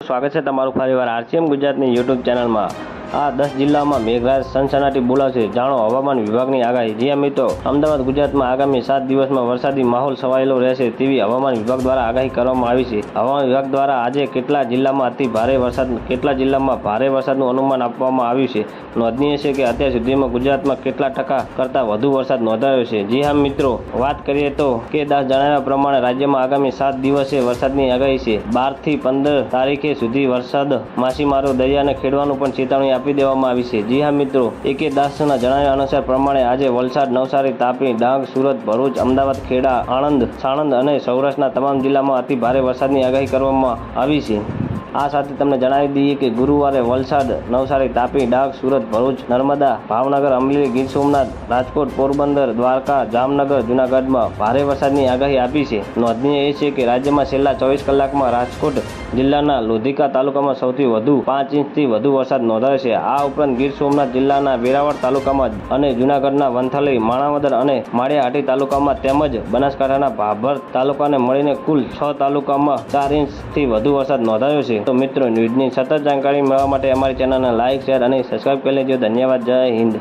સ્વાગત છે તમારું ફરીવાર આરસીએમ ગુજરાતની યુટ્યુબ ચેનલમાં। આ 10 જિલ્લામાં મેઘરાજ સનસનાટી બોલાવશે, જાણો હવામાન વિભાગની આગાહી। જી મિત્રો, અમદાવાદ ગુજરાતમાં આગામી 7 દિવસમાં વરસાદી માહોલ છવાયેલો રહેશે તેવી હવામાન વિભાગ દ્વારા આગાહી કરવામાં આવી છે। હવામાન વિભાગ દ્વારા આજે કેટલા જિલ્લામાં અતિ ભારે વરસાદ, કેટલા જિલ્લામાં ભારે વરસાદનું અનુમાન આપવામાં આવ્યું છે। નોંધનીય છે કે અત્યાર સુધીમાં ગુજરાતમાં કેટલા ટકા કરતાં વધુ વરસાદ નોંધાયો છે। જી હા મિત્રો, વાત કરીએ તો કે 10 જણાવ્યા પ્રમાણે રાજ્યમાં આગામી 7 દિવસે વરસાદની આગાહી છે। 12 થી 15 તારીખે સુધી વરસાદ માછીમારો દરિયાને ખેડવાનું પણ ચેતવણી આપી દેવામાં આવી છે। જી હા મિત્રો, એકે દાસના જણાવ્યા અનુસાર પ્રમાણે આજે વલસાડ, નવસારી, તાપી, ડાંગ, સુરત, ભરૂચ, અમદાવાદ, ખેડા, આણંદ, સાણંદ અને સૌરાષ્ટ્રના તમામ જિલ્લામાં અતિ ભારે વરસાદની આગાહી કરવામાં આવી છે। આ સાથે તમને જણાવી દઈએ કે ગુરુવારે વલસાડ, નવસારી, તાપી, ડાંગ, સુરત, ભરૂચ, નર્મદા, ભાવનગર, અમરેલી, ગીર સોમનાથ, રાજકોટ, પોરબંદર, દ્વારકા, જામનગર, જૂનાગઢમાં ભારે વરસાદની આગાહી આપી છે। નોંધનીય એ છે કે રાજ્યમાં છેલ્લા 24 કલાકમાં રાજકોટ જિલ્લાના લોધિકા તાલુકામાં સૌથી વધુ 5 ઇંચથી વધુ વરસાદ નોંધાયો છે। આ ઉપરાંત ગીર સોમનાથ જિલ્લાના વેરાવળ તાલુકામાં અને જૂનાગઢના વંથલી, માણાવદર અને માળિયાહાટી તાલુકામાં તેમજ બનાસકાંઠાના ભાભર તાલુકાને મળીને કુલ 6 તાલુકામાં 4 ઇંચથી વધુ વરસાદ નોંધાયો છે। તો મિત્રો, ન્યૂઝની સતત જાણકારી મેળવવા માટે અમારી ચેનલને લાઇક, શેર અને સબસ્ક્રાઇબ કરી લેજો। ધન્યવાદ। જય હિન્દ।